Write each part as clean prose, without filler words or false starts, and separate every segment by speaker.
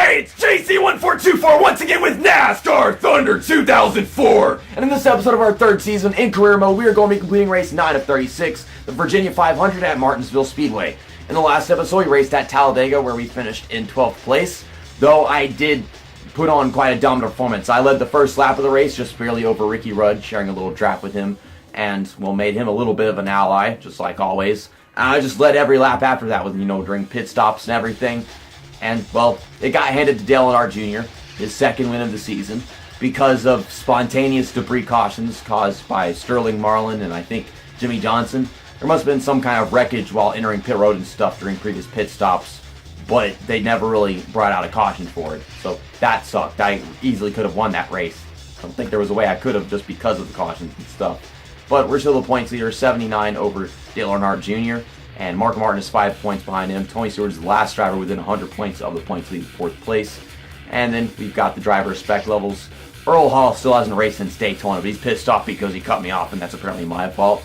Speaker 1: Hey, it's JC1424 once again with NASCAR Thunder 2004. And in this episode of our third season in career mode, we are going to be completing race 9 of 36, the Virginia 500 at Martinsville Speedway. In the last episode, we raced at Talladega where we finished in 12th place, though I did put on quite a dominant performance. I led the first lap of the race, just barely over Ricky Rudd, sharing a little draft with him, and, well, made him a little bit of an ally, just like always. I just led every lap after that with, during pit stops and everything. And, well, it got handed to Dale Earnhardt Jr., his second win of the season, because of spontaneous debris cautions caused by Sterling Marlin and I think Jimmy Johnson. There must have been some kind of wreckage while entering pit road and stuff during previous pit stops, but they never really brought out a caution for it. So that sucked. I easily could have won that race. I don't think there was a way I could have just because of the cautions and stuff. But we're still the points leader, 79 over Dale Earnhardt Jr., and Mark Martin is 5 points behind him. Tony Stewart's the last driver within 100 points of the points lead, 4th place. And then we've got the driver respect levels. Earl Hall still hasn't raced since Daytona, but he's pissed off because he cut me off, and that's apparently my fault.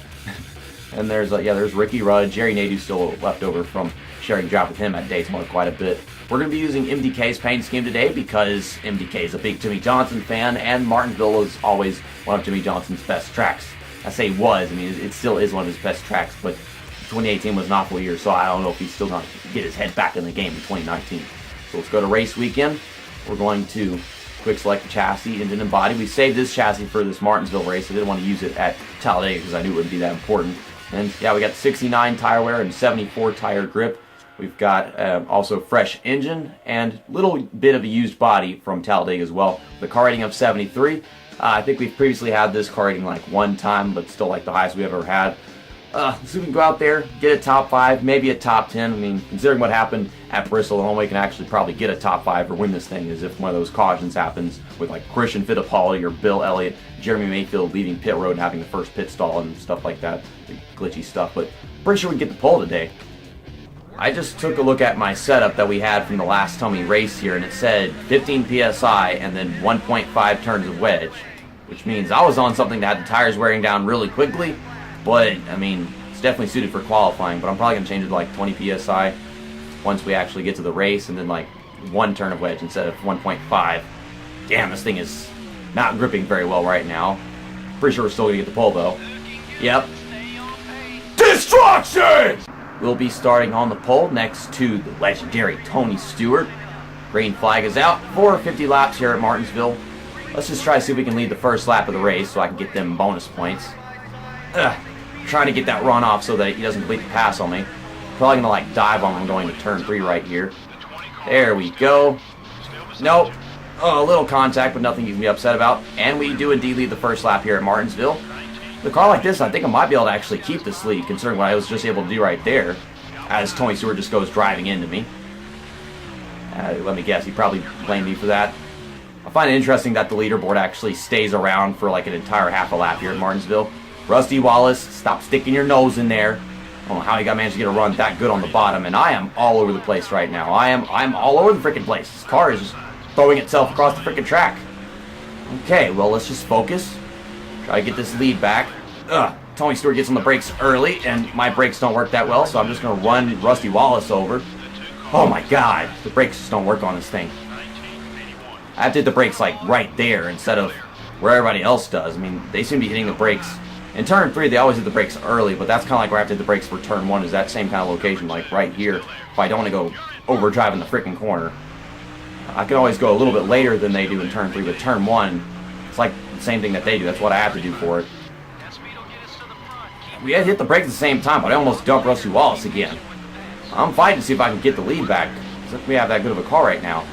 Speaker 1: And there's Ricky Rudd. Jerry Nadeau's still left over from sharing a job with him at Daytona quite a bit. We're going to be using MDK's paint scheme today because MDK is a big Jimmy Johnson fan, and Martinsville is always one of Jimmy Johnson's best tracks. I say was, it still is one of his best tracks, but 2018 was an awful year, so I don't know if he's still going to get his head back in the game in 2019. So let's go to race weekend. We're going to quick select the chassis, engine, and body. We saved this chassis for this Martinsville race. I didn't want to use it at Talladega because I knew it wouldn't be that important. And yeah, we got 69 tire wear and 74 tire grip. We've got also fresh engine and a little bit of a used body from Talladega as well. The car rating of 73. I think we've previously had this car rating like one time, but still like the highest we've ever had. So we can go out there, get a top 5, maybe a top 10. Considering what happened at Bristol, the only way we can actually probably get a top 5 or win this thing is if one of those cautions happens with like Christian Fittipaldi or Bill Elliott, Jeremy Mayfield leaving pit road and having the first pit stall and stuff like that, the glitchy stuff. But pretty sure we get the pole today. I just took a look at my setup that we had from the last time we raced here, and it said 15 PSI and then 1.5 turns of wedge, which means I was on something that had the tires wearing down really quickly. But, it's definitely suited for qualifying, but I'm probably going to change it to like 20 PSI once we actually get to the race, and then like 1 turn of wedge instead of 1.5. Damn, this thing is not gripping very well right now. Pretty sure we're still going to get the pole, though. Yep. Destruction! We'll be starting on the pole next to the legendary Tony Stewart. Green flag is out for 50 laps here at Martinsville. Let's just try to see if we can lead the first lap of the race so I can get them bonus points. Trying to get that run off so that he doesn't complete the pass on me. Probably going to dive on him going to turn 3 right here. There we go. Nope. Oh, a little contact, but nothing you can be upset about. And we do indeed lead the first lap here at Martinsville. The car like this, I think I might be able to actually keep this lead, considering what I was just able to do right there, as Tony Stewart just goes driving into me. Let me guess, he probably blamed me for that. I find it interesting that the leaderboard actually stays around for like an entire half a lap here at Martinsville. Rusty Wallace, stop sticking your nose in there. I don't know how he managed to get a run that good on the bottom, and I am all over the place right now. I'm all over the freaking place. This car is just throwing itself across the freaking track. Okay, well, let's just focus. Try to get this lead back. Tony Stewart gets on the brakes early, and my brakes don't work that well, so I'm just going to run Rusty Wallace over. Oh my god, the brakes just don't work on this thing. I have to hit the brakes like right there instead of where everybody else does. They seem to be hitting the brakes. In turn 3, they always hit the brakes early, but that's kind of like where I have to hit the brakes for turn 1, is that same kind of location, like right here, if I don't want to go overdrive in the freaking corner. I can always go a little bit later than they do in turn 3, but turn 1, it's like the same thing that they do. That's what I have to do for it. We had to hit the brakes at the same time, but I almost dumped Rusty Wallace again. I'm fighting to see if I can get the lead back, since we have that good of a car right now.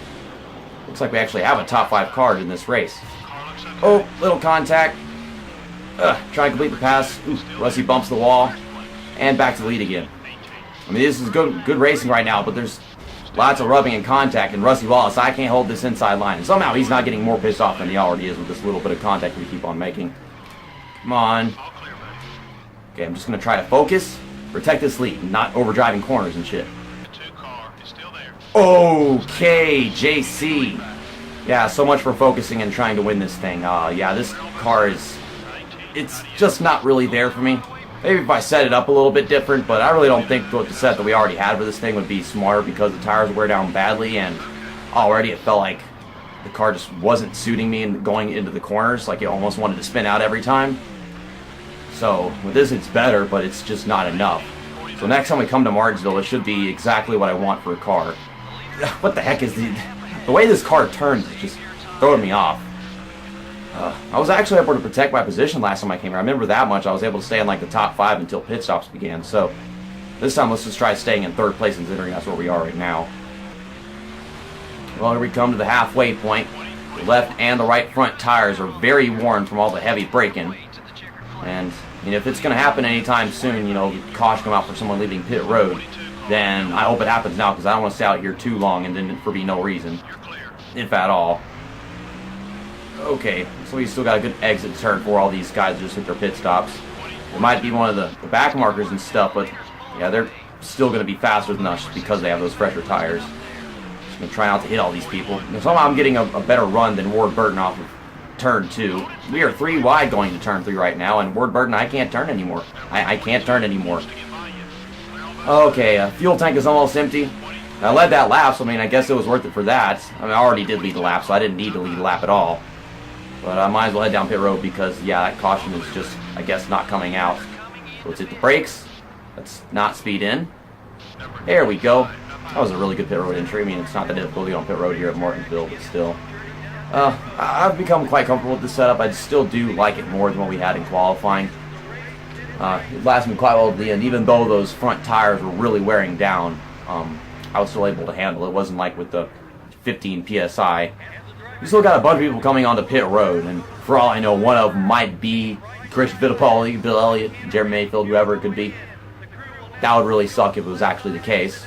Speaker 1: Looks like we actually have a top 5 car in this race. Oh, little contact. Trying to complete the pass. Ooh, Rusty bumps the wall. And back to the lead again. This is good racing right now, but there's lots of rubbing and contact, and Rusty Wallace, I can't hold this inside line. And somehow he's not getting more pissed off than he already is with this little bit of contact we keep on making. Come on. Okay, I'm just going to try to focus, protect this lead, not overdriving corners and shit. Okay, JC. Yeah, so much for focusing and trying to win this thing. Yeah, this car it's just not really there for me. Maybe if I set it up a little bit different, but I really don't think the set that we already had for this thing would be smarter because the tires wear down badly, and already it felt like the car just wasn't suiting me and going into the corners. Like it almost wanted to spin out every time. So with this it's better, but it's just not enough. So next time we come to Martinsville, it should be exactly what I want for a car. What the heck is the way this car turns is just throwing me off. I was actually able to protect my position last time I came here. I remember that much. I was able to stay in like the top 5 until pit stops began. So this time let's just try staying in 3rd place, considering that's where we are right now. Well, here we come to the halfway point. The left and the right front tires are very worn from all the heavy braking. And if it's going to happen anytime soon, caution come out for someone leaving pit road, then I hope it happens now, because I don't want to stay out here too long and then for be no reason, if at all. Okay, so we still got a good exit turn for all these guys just hit their pit stops. It might be one of the back markers and stuff, but yeah, they're still going to be faster than us because they have those fresher tires. Just going to try not to hit all these people. Somehow I'm getting a better run than Ward Burton off of turn 2. We are 3 wide going to turn 3 right now, and Ward Burton, I can't turn anymore. I can't turn anymore. Okay, fuel tank is almost empty. I led that lap, so I guess it was worth it for that. I already did lead the lap, so I didn't need to lead the lap at all. But I might as well head down pit road because, yeah, that caution is just, I guess, not coming out. So let's hit the brakes. Let's not speed in. There we go. That was a really good pit road entry. It's not that difficult to get on pit road here at Martinsville, but still. I've become quite comfortable with this setup. I still do like it more than what we had in qualifying. It lasted me quite well at the end. Even though those front tires were really wearing down, I was still able to handle it. It wasn't like with the 15 PSI. We still got a bunch of people coming onto pit road, and for all I know, one of them might be Christian Fittipaldi, Bill Elliott, Jeremy Mayfield, whoever it could be. That would really suck if it was actually the case.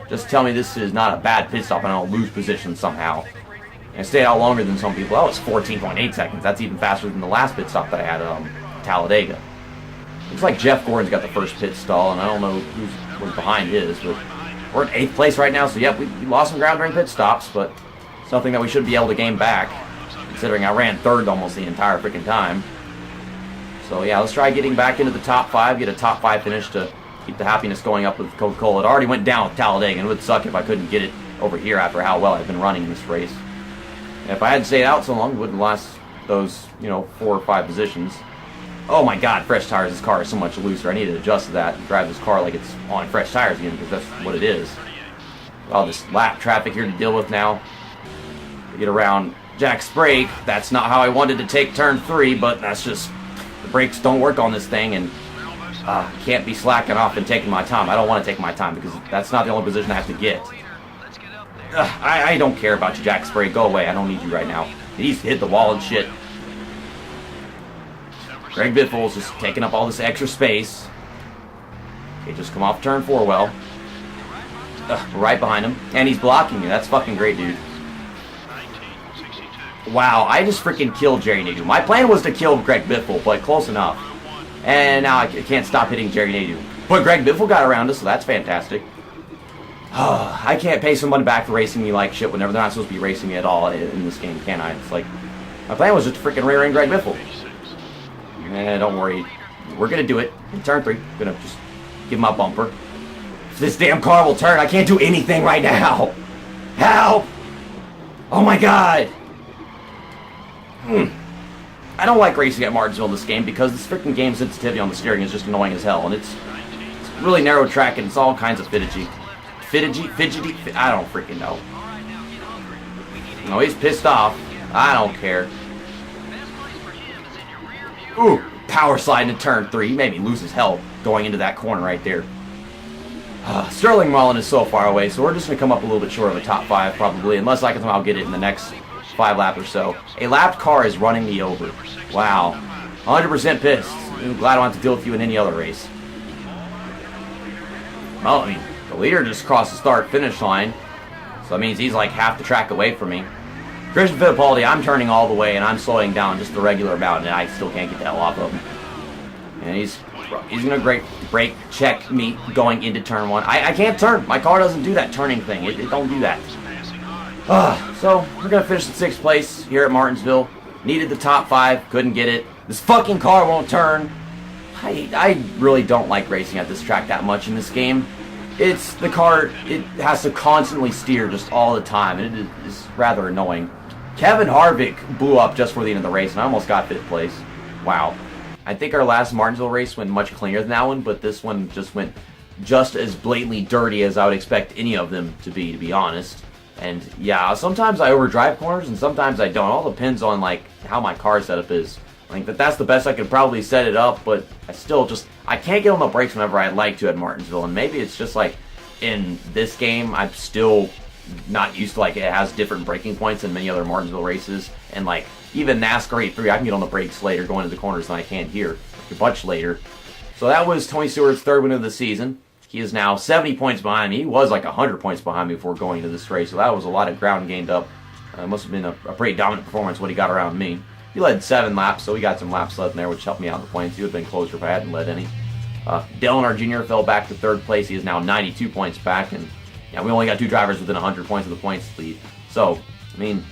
Speaker 1: Just tell me this is not a bad pit stop and I don't lose position somehow. And I stayed out longer than some people. That was 14.8 seconds. That's even faster than the last pit stop that I had at Talladega. Looks like Jeff Gordon's got the first pit stall, and I don't know who was behind his, but we're in 8th place right now, so yep, we lost some ground during pit stops, but something that we should be able to gain back, considering I ran 3rd almost the entire freaking time. So yeah, let's try getting back into the top 5, get a top 5 finish to keep the happiness going up with Coca-Cola. It already went down with Talladega, and it would suck if I couldn't get it over here after how well I've been running in this race. And if I had stayed out so long, it wouldn't last those, 4 or 5 positions. Oh my god, fresh tires, this car is so much looser. I need to adjust to that and drive this car like it's on fresh tires again, because that's what it is. All this lap traffic here to deal with now. To get around Jack Sprague, that's not how I wanted to take turn 3, but that's just, the brakes don't work on this thing, and can't be slacking off and taking my time. I don't want to take my time, because that's not the only position I have to get. I don't care about you, Jack Sprague. Go away. I don't need you right now. He needs to hit the wall and shit. Greg Biffle's just taking up all this extra space. Okay, just come off turn 4 well. We're right behind him. And he's blocking me. That's fucking great, dude. Wow, I just freaking killed Jerry Nadeau. My plan was to kill Greg Biffle, but close enough. And now I can't stop hitting Jerry Nadeau. But Greg Biffle got around us, so that's fantastic. I can't pay somebody back for racing me like shit whenever they're not supposed to be racing me at all in this game, can I? It's like, my plan was just to freaking rear end Greg Biffle. Don't worry. We're going to do it in turn 3. I'm going to just give him a bumper. If this damn car will turn, I can't do anything right now. Help! Oh my god! I don't like racing at Martinsville in this game because this freaking game sensitivity on the steering is just annoying as hell. And it's really narrow track and it's all kinds of fidgety. I don't freaking know. No, he's pissed off. I don't care. Ooh, power slide into turn 3. He made me lose his health going into that corner right there. Sterling Marlin is so far away, so we're just going to come up a little bit short of a top 5 probably, unless I can somehow get it in the next 5 laps or so. A lapped car is running me over. Wow. 100% pissed. I'm glad I don't have to deal with you in any other race. Well, the leader just crossed the start-finish line, so that means he's like half the track away from me. Christian Fittipaldi, I'm turning all the way, and I'm slowing down just the regular amount, and I still can't get the hell off of him. And he's going to brake check me going into turn 1. I can't turn. My car doesn't do that turning thing. It don't do that. So, we're going to finish in 6th place here at Martinsville. Needed the top 5. Couldn't get it. This fucking car won't turn. I really don't like racing at this track that much in this game. It's the car, it has to constantly steer just all the time, and it is rather annoying. Kevin Harvick blew up just for the end of the race, and I almost got 5th place. Wow. I think our last Martinsville race went much cleaner than that one, but this one just went just as blatantly dirty as I would expect any of them to be honest. And yeah, sometimes I overdrive corners, and sometimes I don't. It all depends on, like, how my car setup is. I think that's the best I could probably set it up, but I can't get on the brakes whenever I'd like to at Martinsville, and maybe it's just like in this game, I'm still not used to, like, it has different braking points than many other Martinsville races, and like even NASCAR 83, I can get on the brakes later going into the corners than I can here, much later. So that was Tony Stewart's 3rd win of the season. He is now 70 points behind me. He was like 100 points behind me before going into this race, so that was a lot of ground gained up. Must have been a pretty dominant performance what he got around me. He led 7 laps, so he got some laps left in there, which helped me out in the points. He would have been closer if I hadn't led any. Dale Earnhardt Jr. fell back to 3rd place. He is now 92 points back, and yeah, we only got 2 drivers within 100 points of the points lead. So, I mean,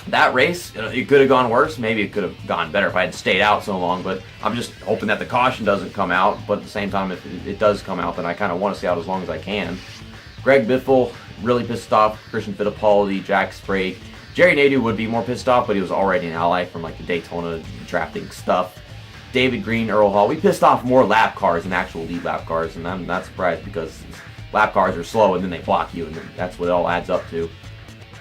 Speaker 1: that race, it could have gone worse. Maybe it could have gone better if I had stayed out so long, but I'm just hoping that the caution doesn't come out. But at the same time, if it does come out, then I kind of want to stay out as long as I can. Greg Biffle, really pissed off. Christian Fittipaldi, Jack Sprague. Jerry Nadeau would be more pissed off, but he was already an ally from like the Daytona drafting stuff. David Green, Earl Hall. We pissed off more lap cars than actual lead lap cars, and I'm not surprised because lap cars are slow and then they block you, and that's what it all adds up to.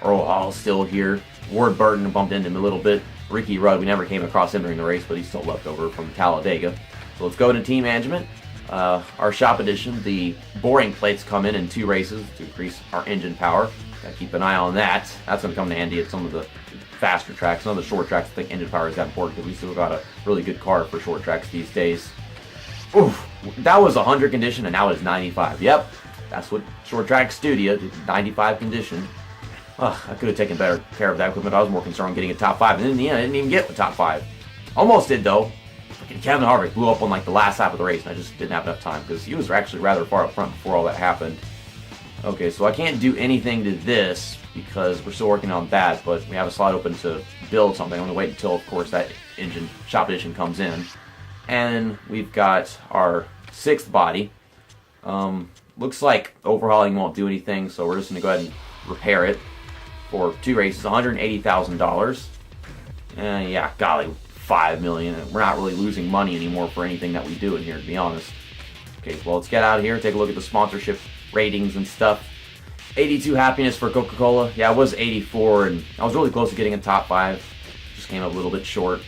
Speaker 1: Earl Hall's still here. Ward Burton bumped into him a little bit. Ricky Rudd, we never came across him during the race, but he's still left over from Talladega. So let's go into team management. Our shop edition, the boring plates come in 2 races to increase our engine power. Gotta keep an eye on that. That's going to come in handy at some of the faster tracks. Some of the short tracks, I think engine power is that important because we still got a really good car for short tracks these days. Oof, that was 100 condition and now it is 95. Yep, that's what short tracks do to you, 95 condition. I could have taken better care of that equipment. I was more concerned on getting a top 5, and in the end, I didn't even get the top 5. Almost did, though. Freaking Kevin Harvick blew up on like the last lap of the race, and I just didn't have enough time because he was actually rather far up front before all that happened. Okay, so I can't do anything to this because we're still working on that, but we have a slot open to build something. I'm going to wait until, of course, that engine shop edition comes in. And we've got our 6th body. Looks like overhauling won't do anything, so we're just going to go ahead and repair it for 2 races, $180,000. Yeah, golly, $5 million. We're not really losing money anymore for anything that we do in here, to be honest. Okay, well, let's get out of here, take a look at the sponsorship ratings and stuff. 82 happiness for Coca-Cola. Yeah, it was 84, and I was really close to getting a top 5. Just came up a little bit short.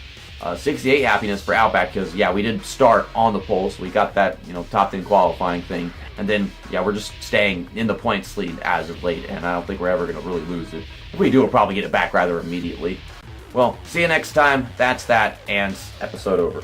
Speaker 1: 68 happiness for Outback because, yeah, we did start on the pole, so we got that, top 10 qualifying thing. And then, yeah, we're just staying in the points lead as of late, and I don't think we're ever going to really lose it. If we do, we'll probably get it back rather immediately. Well, see you next time. That's that, and episode over.